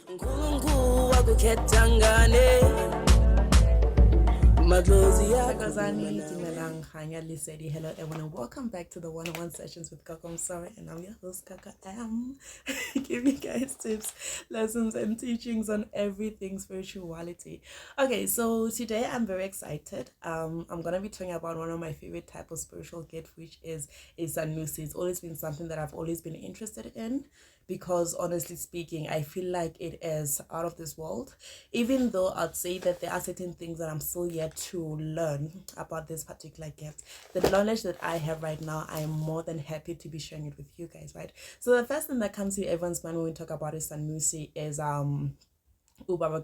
Hello everyone and welcome back to the one-on-one sessions with Kaka. I'm sorry, and I'm your host Kaka. Giving you guys tips, lessons and teachings on everything spirituality. Okay, so today I'm very excited. I'm gonna be talking about one of my favorite type of spiritual gift, which is a Sanusi. It's always been something that I've always been interested in, because honestly speaking, I feel like it is out of this world, even though I'd say that there are certain things that I'm still yet to learn about this particular gift. The knowledge that I have right now, I am more than happy to be sharing it with you guys, right? So the first thing that comes to everyone's mind when we talk about a Sanusi is Ubaba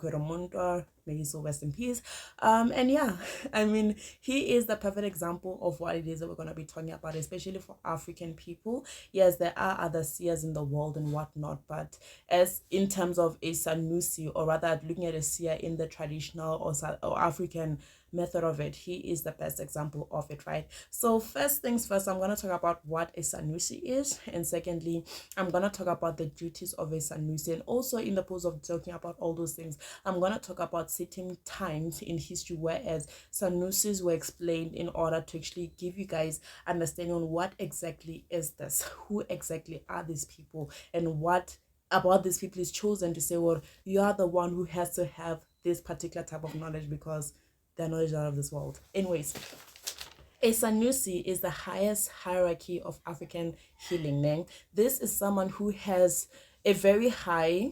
Kweromuntor, may he so rest in peace. And yeah, I mean, he is the perfect example of what it is that we're going to be talking about, especially for African people. Yes, there are other seers in the world and whatnot, but as in terms of a Sanusi, or rather looking at a seer in the traditional or African method of it, he is the best example of it, right? So first things first, I'm going to talk about what a Sanusi is, and secondly, I'm going to talk about the duties of a Sanusi, and also in the pose of talking about all those things, I'm going to talk about certain times in history whereas Sanusis were explained in order to actually give you guys understanding on what exactly is this, who exactly are these people, and what about these people is chosen to say, well, you are the one who has to have this particular type of knowledge because their knowledge is out of this world. Anyways, a Sanusi is the highest hierarchy of African healing. This is someone who has a very high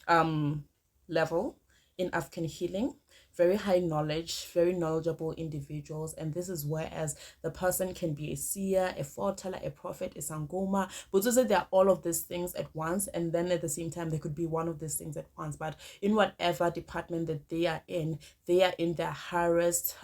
level in African healing, very high knowledge, very knowledgeable individuals, and this is whereas the person can be a seer, a foreteller, a prophet, a sangoma, but also they are all of these things at once, and then at the same time they could be one of these things at once. But in whatever department that they are in their highest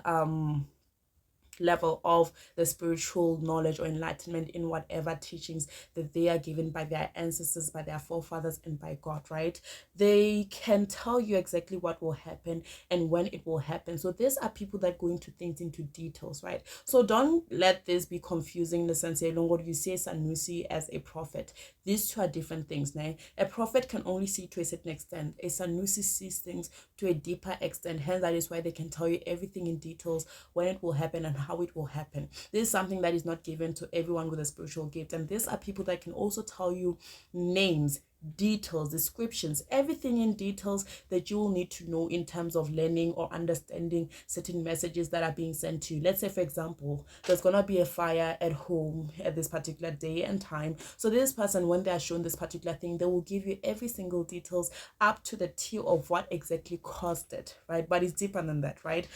level of the spiritual knowledge or enlightenment in whatever teachings that they are given by their ancestors, by their forefathers, and by God, right? They can tell you exactly what will happen and when it will happen. So these are people that go into things into details, right? So don't let this be confusing in the sense that you say Sanusi as a prophet. These two are different things. A prophet can only see to a certain extent. A Sanusi sees things to a deeper extent. Hence, that is why they can tell you everything in details, when it will happen and how it will happen. This is something that is not given to everyone with a spiritual gift. And these are people that can also tell you names, details, descriptions, everything in details that you will need to know in terms of learning or understanding certain messages that are being sent to you. Let's say, for example, there's gonna be a fire at home at this particular day and time. So this person, when they are shown this particular thing, they will give you every single details up to the T of what exactly caused it, right? But it's deeper than that, right?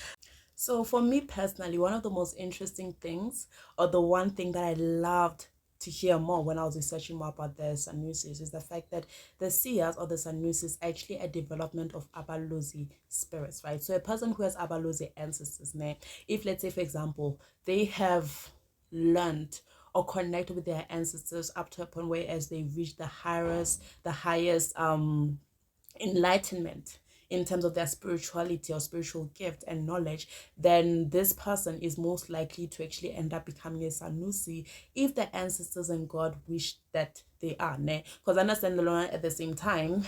So for me personally, one of the most interesting things, or the one thing that I loved to hear more when I was researching more about the Sanusis, is the fact that the seers or the Sanusis is actually a development of Abalozi spirits, right? So a person who has Abalozi ancestors, if let's say, for example, they have learned or connect with their ancestors up to a point where as they reach the highest enlightenment in terms of their spirituality or spiritual gift and knowledge, then this person is most likely to actually end up becoming a Sanusi if the ancestors and God wish that they are. Because understand at the same time,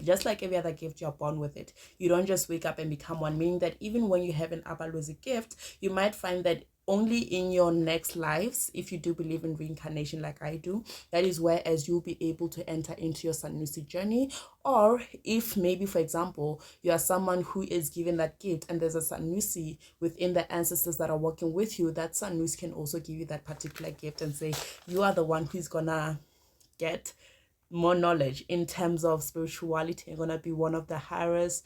just like every other gift, you're born with it. You don't just wake up and become one, meaning that even when you have an Abalozi gift, you might find that only in your next lives, if you do believe in reincarnation like I do, that is where as you'll be able to enter into your Sanusi journey. Or if maybe, for example, you are someone who is given that gift and there's a Sanusi within the ancestors that are working with you, that Sanusi can also give you that particular gift and say, you are the one who's gonna get more knowledge in terms of spirituality and gonna be one of the hierarchies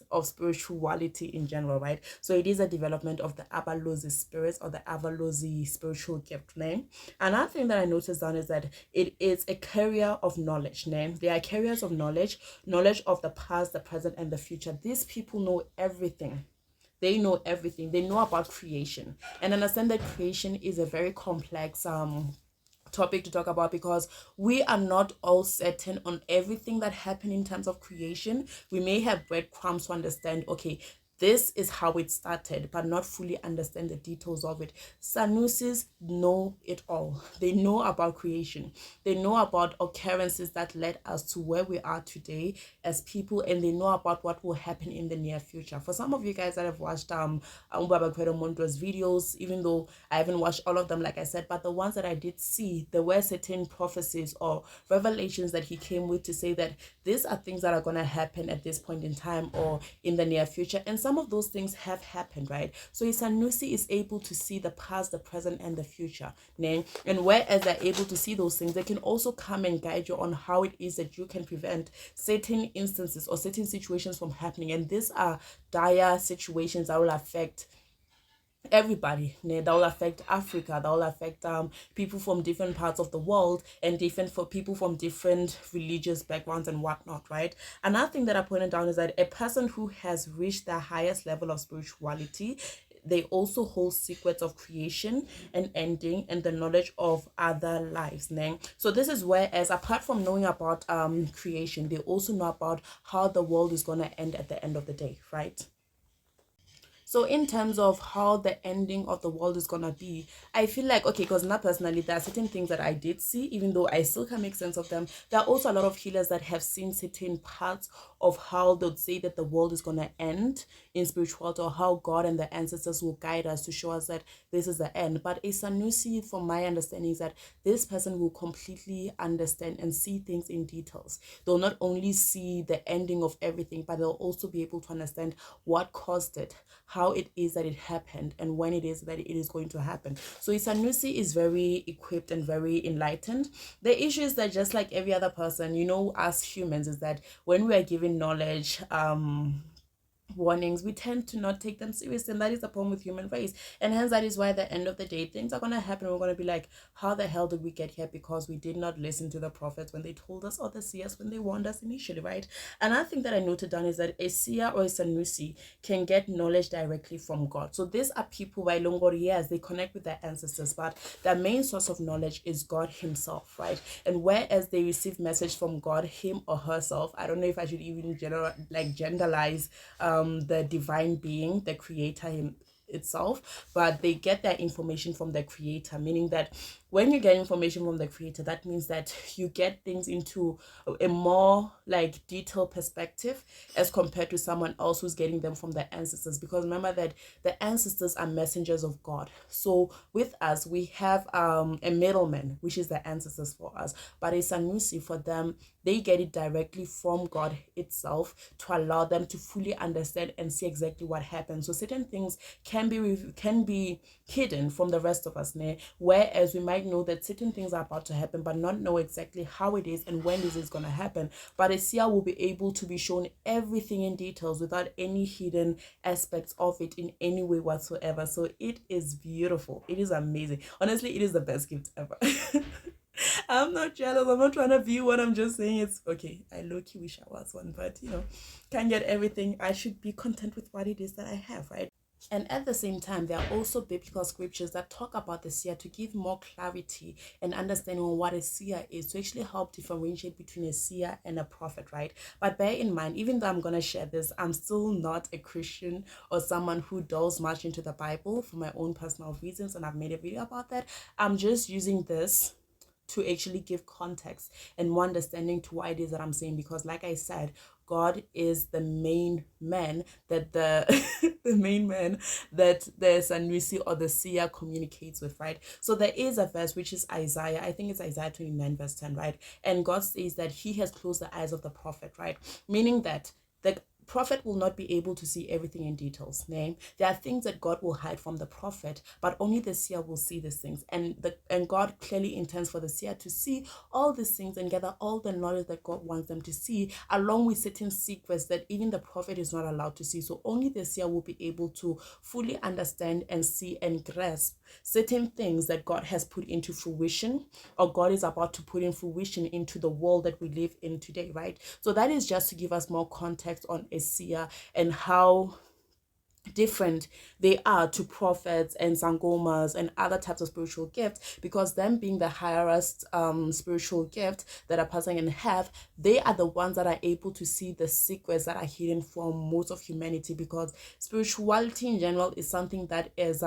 of spirituality in general, right? So it is a development of the Abalozi spirits or the Abalozi spiritual gift name. Another thing that I noticed down is that it is a carrier of knowledge name. They are carriers of knowledge of the past, the present, and the future. These people know everything. They know everything. They know about creation, and understand that creation is a very complex topic to talk about, because we are not all certain on everything that happened in terms of creation. We may have breadcrumbs to understand, okay, This is how it started, but not fully understand the details of it. Sanusis know it all. They know about creation. They know about occurrences that led us to where we are today as people, and they know about what will happen in the near future. For some of you guys that have watched Umbaba Kwedo Mondo's videos, even though I haven't watched all of them, like I said, but the ones that I did see, there were certain prophecies or revelations that he came with to say that these are things that are going to happen at this point in time or in the near future. And some of those things have happened, right? So Sanusi is able to see the past, the present, and the future. And whereas they're able to see those things, they can also come and guide you on how it is that you can prevent certain instances or certain situations from happening. And these are dire situations that will affect everybody, that will affect Africa, that will affect people from different parts of the world, and different for people from different religious backgrounds and whatnot, right? Another thing that I pointed down is that a person who has reached the highest level of spirituality, they also hold secrets of creation and ending and the knowledge of other lives. So this is where, as apart from knowing about creation, they also know about how the world is going to end at the end of the day, right? So in terms of how the ending of the world is gonna be, I feel like, okay, because not personally, there are certain things that I did see, even though I still can't make sense of them. There are also a lot of healers that have seen certain parts of how they'd say that the world is gonna end in spirituality, or how God and the ancestors will guide us to show us that this is the end. But a Sanusi, from my understanding, is that this person will completely understand and see things in details. They'll not only see the ending of everything, but they'll also be able to understand what caused it, how it is that it happened, and when it is that it is going to happen. So Isanusi is very equipped and very enlightened. The issue is that, just like every other person, us humans, is that when we are given knowledge, warnings, we tend to not take them seriously, and that is the problem with human race. And hence, that is why at the end of the day, things are going to happen. We're going to be like, how the hell did we get here? Because we did not listen to the prophets when they told us, or the seers when they warned us initially, right? Another thing that I noted down is that a seer or a sanusi can get knowledge directly from God. So these are people by Longori, yes, they connect with their ancestors, but their main source of knowledge is God himself, right? And whereas they receive message from God, him or herself, I don't know if I should even generalize the divine being, the creator itself, but they get their information from the creator, meaning that when you get information from the creator, that means that you get things into a more detailed perspective as compared to someone else who's getting them from the ancestors. Because remember that the ancestors are messengers of God. So with us, we have a middleman, which is the ancestors for us, but a sanusi, for them, they get it directly from God itself to allow them to fully understand and see exactly what happens. So certain things can be hidden from the rest of us, whereas we might know that certain things are about to happen, but not know exactly how it is and when this is going to happen. But a seer will be able to be shown everything in details without any hidden aspects of it in any way whatsoever. So it is beautiful. It is amazing. Honestly, it is the best gift ever. I'm not jealous. I'm not trying to view what I'm just saying. It's okay. I low-key wish I was one, but can't get everything. I should be content with what it is that I have, right? And at the same time, there are also biblical scriptures that talk about the seer to give more clarity and understanding on what a seer is, to actually help differentiate between a seer and a prophet, right? But bear in mind, even though I'm going to share this, I'm still not a Christian or someone who delves much into the Bible for my own personal reasons, and I've made a video about that. I'm just using this to actually give context and more understanding to what it is that I'm saying, because like I said, God is the main man that the the main man that the Sanusi or the seer communicates with, right? So there is a verse which is Isaiah, I think it's Isaiah 29 verse 10, right? And God says that he has closed the eyes of the prophet, right? Meaning that the prophet will not be able to see everything in details. There are things that God will hide from the prophet, but only the seer will see these things. And God clearly intends for the seer to see all these things and gather all the knowledge that God wants them to see, along with certain secrets that even the prophet is not allowed to see. So only the seer will be able to fully understand and see and grasp certain things that God has put into fruition, or God is about to put in fruition into the world that we live in today, right? So that is just to give us more context on a seer and how different they are to prophets and sangomas and other types of spiritual gifts, because them being the highest spiritual gift that a person can have, they are the ones that are able to see the secrets that are hidden from most of humanity, because spirituality in general is something that is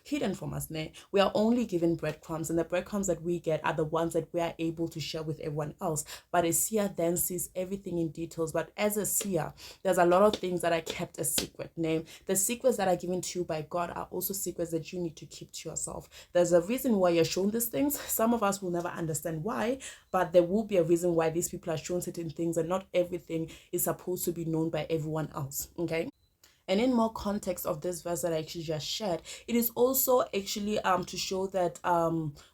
hidden from us. Ne? We are only given breadcrumbs, and the breadcrumbs that we get are the ones that we are able to share with everyone else. But a seer then sees everything in details. But as a seer, there's a lot of things that are kept a secret. Name the secrets that are given to you by God are also secrets that you need to keep to yourself. There's a reason why you're shown these things. Some of us will never understand why, but there will be a reason why these people are shown certain things, and not everything is supposed to be known by everyone else. Okay. And in more context of this verse that I actually just shared, it is also actually to show that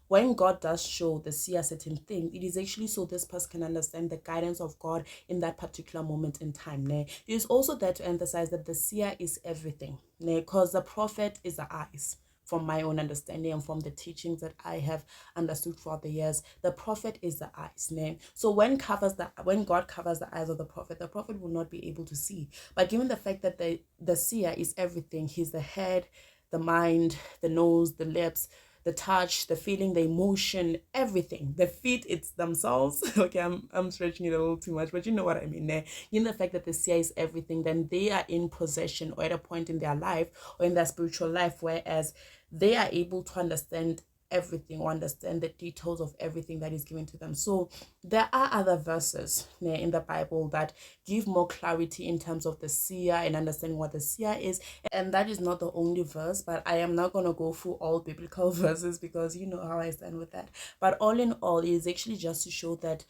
when God does show the seer certain thing, it is actually so this person can understand the guidance of God in that particular moment in time. Ne? It is also there to emphasize that the seer is everything, because the prophet is the eyes. From my own understanding and from the teachings that I have understood throughout the years, the prophet is the eyes. Name. So when God covers the eyes of the prophet will not be able to see. But given the fact that the seer is everything, he's the head, the mind, the nose, the lips, the touch, the feeling, the emotion, everything. The feet, it's themselves. Okay, I'm stretching it a little too much, but you know what I mean. In the fact that the seer is everything, then they are in possession or at a point in their life or in their spiritual life, whereas they are able to understand everything or understand the details of everything that is given to them. So there are other verses in the Bible that give more clarity in terms of the seer and understanding what the seer is. And that is not the only verse, but I am not going to go through all biblical verses because you know how I stand with that. But all in all, it is actually just to show that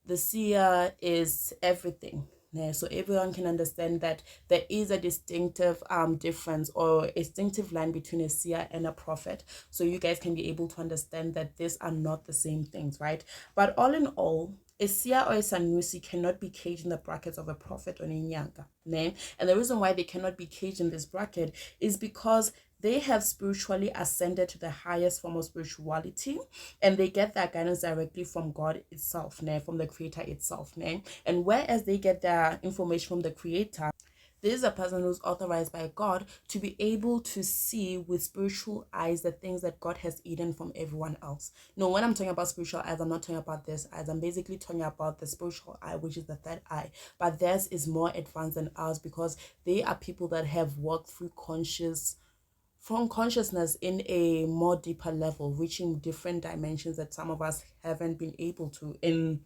the seer is everything. Yeah, so everyone can understand that there is a distinctive difference or a distinctive line between a seer and a prophet. So you guys can be able to understand that these are not the same things, right? But all in all, a seer or a sanusi cannot be caged in the brackets of a prophet or a nyanga. Name. And the reason why they cannot be caged in this bracket is because they have spiritually ascended to the highest form of spirituality, and they get their guidance directly from God itself, from the creator itself. And whereas they get their information from the creator, this is a person who's authorized by God to be able to see with spiritual eyes the things that God has hidden from everyone else. No, when I'm talking about spiritual eyes, I'm not talking about this eyes. I'm basically talking about the spiritual eye, which is the third eye. But theirs is more advanced than ours because they are people that have walked through from consciousness in a more deeper level, reaching different dimensions that some of us haven't been able to in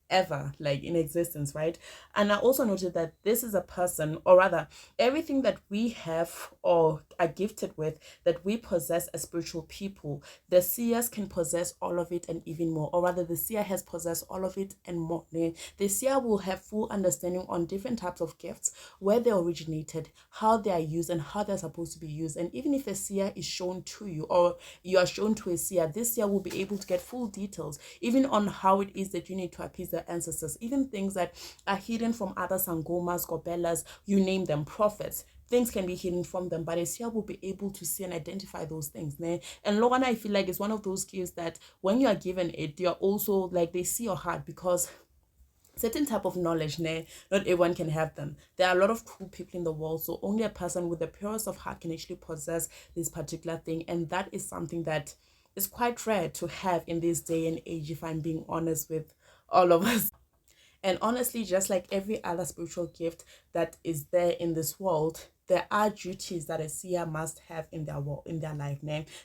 ever, like in existence, right? And I also noted that this is a person, or rather everything that we have or are gifted with, that we possess as spiritual people, the seers can possess all of it and even more, or rather the seer has possessed all of it and more. The seer will have full understanding on different types of gifts, where they originated, how they are used, and how they're supposed to be used. And even if a seer is shown to you, or you are shown to a seer, this seer will be able to get full details even on how it is that you need to appease the ancestors, even things that are hidden from other sangomas, gobelas, you name them, prophets. Things can be hidden from them, but a seer will be able to see and identify those things. And Lorana, I feel like it's one of those gifts that when you are given it, you're also like, they see your heart, because certain type of knowledge, not everyone can have them. There are a lot of cool people in the world, so only a person with the purest of heart can actually possess this particular thing, and that is something that is quite rare to have in this day and age, if I'm being honest with all of us. And honestly, just like every other spiritual gift that is there in this world, there are duties that a seer must have in their world, in their life.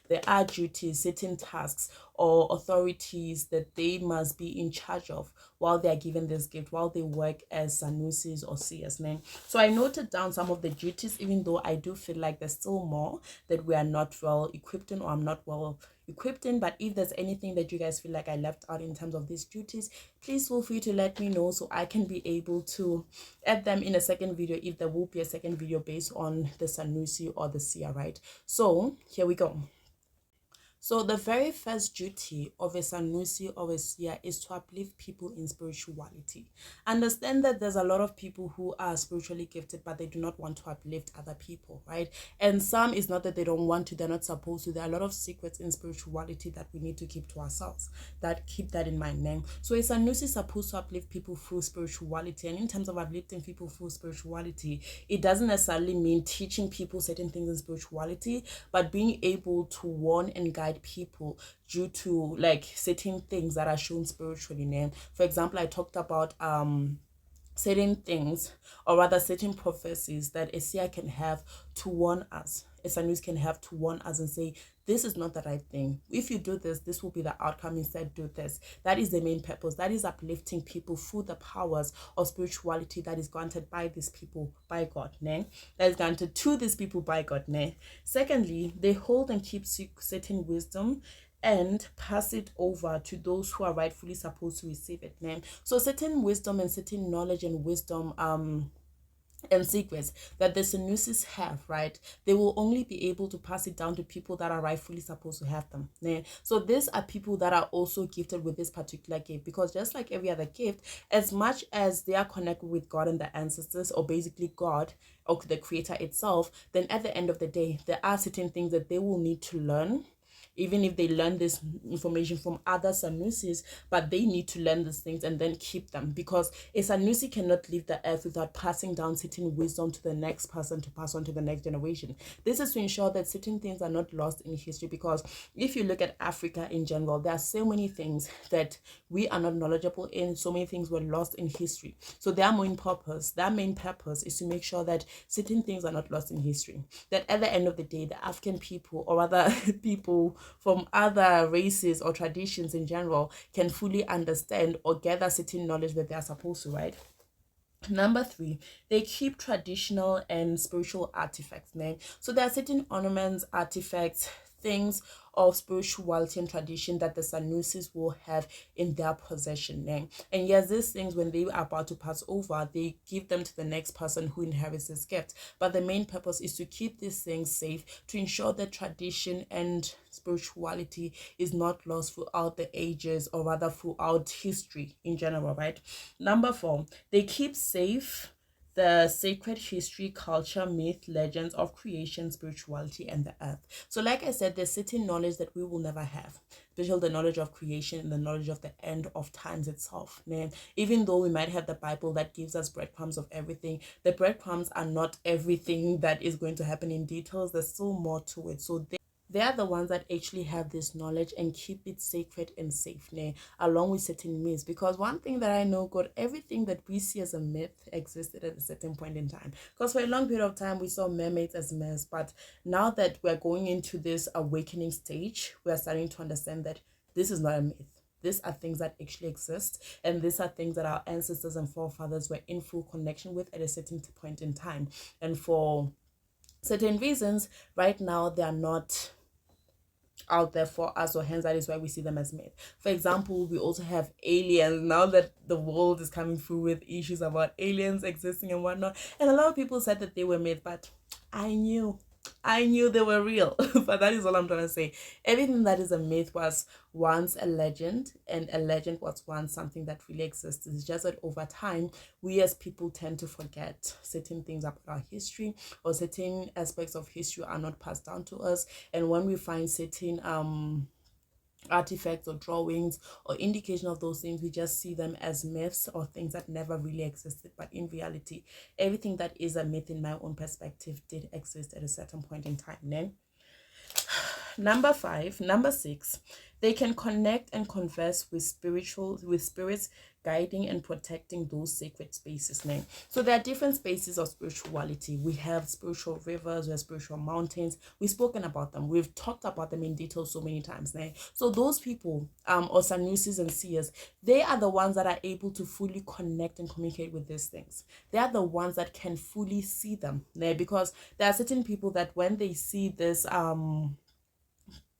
There are duties, certain tasks or authorities that they must be in charge of while they are given this gift, while they work as sanusis or seers. So I noted down some of the duties, even though I do feel like there's still more that we are not well equipped in, or I'm not well equipped in. But if there's anything that you guys feel like I left out in terms of these duties, please feel free to let me know so I can be able to add them in a second video, if there will be a second video based on the Sanusi or the seer, right? So here we go. So the very first duty of a Sanusi or a seer is to uplift people in spirituality. Understand that there's a lot of people who are spiritually gifted, but they do not want to uplift other people, right? And some is not that they don't want to, they're not supposed to. There are a lot of secrets in spirituality that we need to keep to ourselves. That keep that in mind, name. So a Sanusi is supposed to uplift people through spirituality. And in terms of uplifting people through spirituality, it doesn't necessarily mean teaching people certain things in spirituality, but being able to warn and guide people due to like certain things that are shown spiritually. Name. For example, I talked about certain things, or rather certain prophecies that a seer can have to warn us. A Sanusi can have to warn us and say, this is not the right thing. If you do this, this will be the outcome. Instead, do this. That is the main purpose. That is uplifting people through the powers of spirituality that is granted by these people, by God. Ne? That is granted to these people by God. Ne? Secondly, they hold and keep certain wisdom and pass it over to those who are rightfully supposed to receive it. Name. So certain wisdom and certain knowledge and wisdom and secrets that the Sanusis have, right? They will only be able to pass it down to people that are rightfully supposed to have them. So these are people that are also gifted with this particular gift, because just like every other gift, as much as they are connected with God and the ancestors, or basically God or the creator itself, then at the end of the day, there are certain things that they will need to learn, even if they learn this information from other Sanusis, but they need to learn these things and then keep them, because a Sanusi cannot leave the earth without passing down certain wisdom to the next person to pass on to the next generation. This is to ensure that certain things are not lost in history, because if you look at Africa in general, there are so many things that we are not knowledgeable in, so many things were lost in history. So their main purpose is to make sure that certain things are not lost in history, that at the end of the day, the African people, or other people from other races or traditions in general, can fully understand or gather certain knowledge that they are supposed to, right? Number 3, they keep traditional and spiritual artifacts. Name. So there are certain ornaments, artifacts, things of spirituality and tradition that the Sanusis will have in their possession. Name. And yes, these things, when they are about to pass over, they give them to the next person who inherits this gift. But the main purpose is to keep these things safe, to ensure that tradition and spirituality is not lost throughout the ages, or rather throughout history in general, right? Number 4, they keep safe the sacred history, culture, myth, legends of creation, spirituality, and the earth. So like I said, there's certain knowledge that we will never have, especially the knowledge of creation and the knowledge of the end of times itself. Even though we might have the Bible that gives us breadcrumbs of everything, the breadcrumbs are not everything that is going to happen in details. There's still more to it. So they are the ones that actually have this knowledge and keep it sacred and safe, along with certain myths. Because one thing that I know, God, everything that we see as a myth existed at a certain point in time. Because for a long period of time, we saw mermaids as myths. But now that we're going into this awakening stage, we're starting to understand that this is not a myth. These are things that actually exist, and these are things that our ancestors and forefathers were in full connection with at a certain point in time. And for certain reasons, right now, they are not out there for us, or hence that is why we see them as myth. For example, we also have aliens now that the world is coming through with issues about aliens existing and whatnot, and a lot of people said that they were myth, but I knew they were real. But that is all I'm trying to say. Everything that is a myth was once a legend, and a legend was once something that really exists. It's just that over time, we as people tend to forget certain things about our history, or certain aspects of history are not passed down to us. And when we find certain artifacts or drawings or indication of those things, we just see them as myths or things that never really existed. But in reality, everything that is a myth, in my own perspective, did exist at a certain point in time. Number 6, they can connect and converse with spirits, guiding and protecting those sacred spaces. So there are different spaces of spirituality. We have spiritual rivers, we have spiritual mountains. We've spoken about them. We've talked about them in detail so many times. So those people, or Sanusis and seers, they are the ones that are able to fully connect and communicate with these things. They are the ones that can fully see them. Because there are certain people that when they see this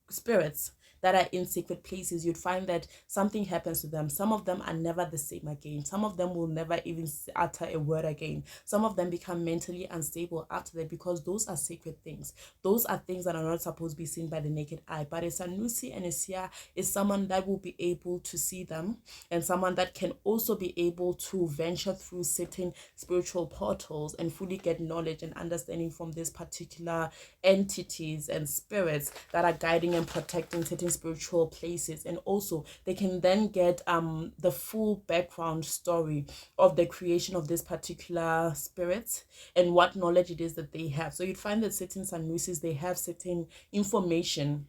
spirits that are in secret places, you'd find that something happens to them. Some of them are never the same again. Some of them will never even utter a word again. Some of them become mentally unstable after that, because those are sacred things. Those are things that are not supposed to be seen by the naked eye. But a Sanusi and a Seer is someone that will be able to see them, and someone that can also be able to venture through certain spiritual portals and fully get knowledge and understanding from these particular entities and spirits that are guiding and protecting certain spiritual places. And also they can then get the full background story of the creation of this particular spirits and what knowledge it is that they have. So you'd find that certain Sanusis, they have certain information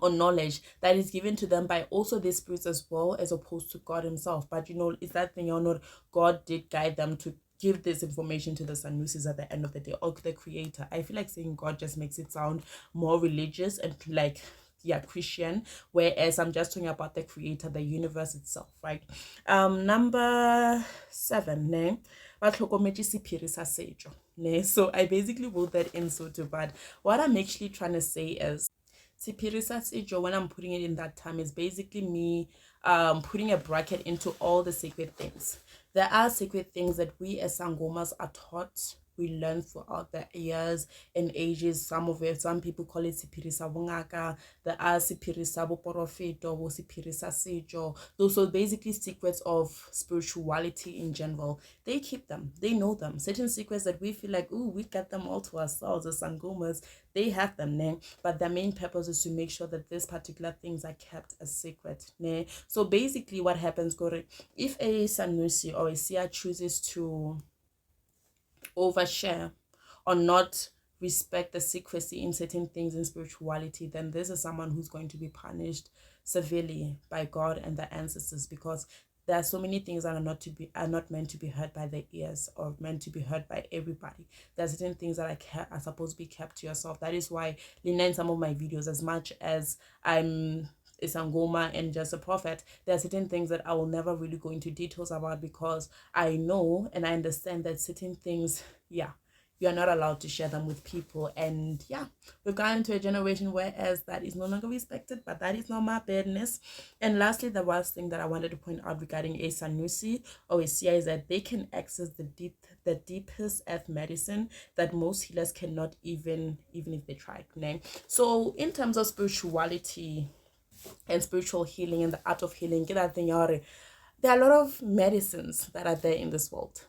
or knowledge that is given to them by also these spirits as well, as opposed to God himself. But you know, it's that thing, you know, God did guide them to give this information to the Sanusis at the end of the day, or the creator. I feel like saying God just makes it sound more religious and like, yeah, Christian, whereas I'm just talking about the creator, the universe itself, right? Number 7, ne? So I basically wrote that in Soto, but what I'm actually trying to say is when I'm putting it in that time is basically me putting a bracket into all the sacred things. There are sacred things that we as Sangomas are taught, we learn throughout the years and ages. Some people call it Sipirisa Wongaka, there are Sipirisa Boporofeto, Sipirisa Sejo. Those are basically secrets of spirituality in general. They keep them, they know them. Certain secrets that we feel like, oh, we got them all to ourselves as Sangomas, they have them, ne? But their main purpose is to make sure that these particular things are kept a secret, ne? So basically what happens, Gore, if a Sanusi or a Seer chooses to overshare or not respect the secrecy in certain things in spirituality, then this is someone who's going to be punished severely by God and the ancestors, because there are so many things that are not meant to be heard by the ears or meant to be heard by everybody. There are certain things that are supposed to be kept to yourself. That is why, Lina, in some of my videos, as much as I'm a Sangoma and just a prophet, there are certain things that I will never really go into details about, because I know and I understand that certain things, yeah, you're not allowed to share them with people. And yeah, we've gotten into a generation whereas that is no longer respected, but that is not my business. And lastly, the last thing that I wanted to point out regarding a Sanusi or a Seer is that they can access the deepest earth medicine that most healers cannot, even if they try. So in terms of spirituality and spiritual healing and the art of healing, there are a lot of medicines that are there in this world.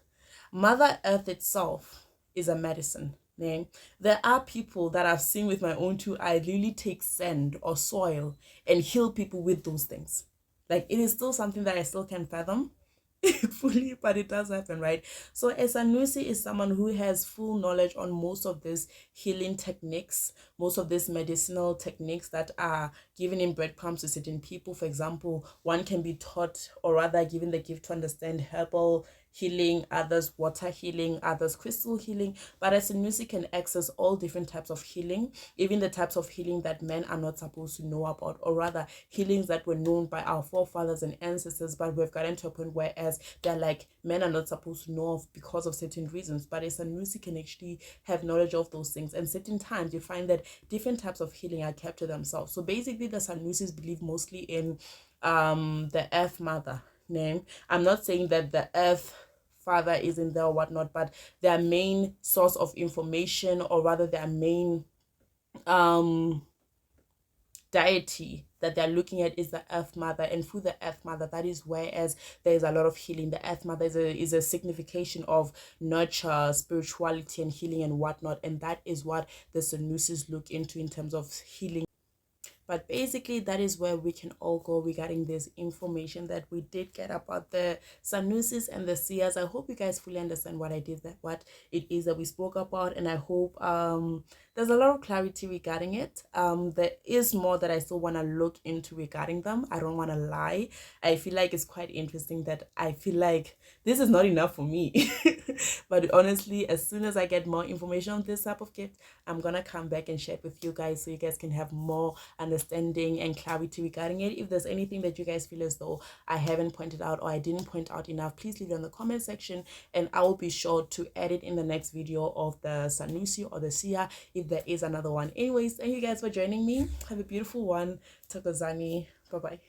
Mother Earth itself is a medicine. There are people that I've seen with my own two eyes really take sand or soil and heal people with those things. Like, it is still something that I still can fathom fully, but it does happen, right? So a Sanusi is someone who has full knowledge on most of these healing techniques, most of these medicinal techniques that are given in breadcrumbs to certain people. For example, one can be taught, or rather given the gift, to understand herbal healing, others water healing, others crystal healing. But a Sanusi can access all different types of healing, even the types of healing that men are not supposed to know about, or rather healings that were known by our forefathers and ancestors, but we've gotten to a point whereas they're like, men are not supposed to know of because of certain reasons. But a Sanusi can actually have knowledge of those things, and certain times you find that different types of healing are kept to themselves. So basically the Sanusis believe mostly in the Earth Mother. I'm not saying that the Earth Father isn't there or whatnot, but their main source of information, or rather their main deity that they're looking at, is the Earth Mother. And through the Earth Mother, that is whereas there's a lot of healing. The Earth Mother is a signification of nurture, spirituality and healing and whatnot, and that is what the Sanusis look into in terms of healing. But basically, that is where we can all go regarding this information that we did get about the Sanusis and the Seers. I hope you guys fully understand what what it is that we spoke about, and I hope there's a lot of clarity regarding it. There is more that I still want to look into regarding them. I don't want to lie. I feel like it's quite interesting that I feel like this is not enough for me. But honestly, as soon as I get more information on this type of gift, I'm gonna come back and share it with you guys so you guys can have more understanding and clarity regarding it. If there's anything that you guys feel as though I haven't pointed out or I didn't point out enough, please leave it in the comment section and I will be sure to add it in the next video of the Sanusi or the Seer if there is another one. Anyways, thank you guys for joining me. Have a beautiful one. Takozani. Bye bye.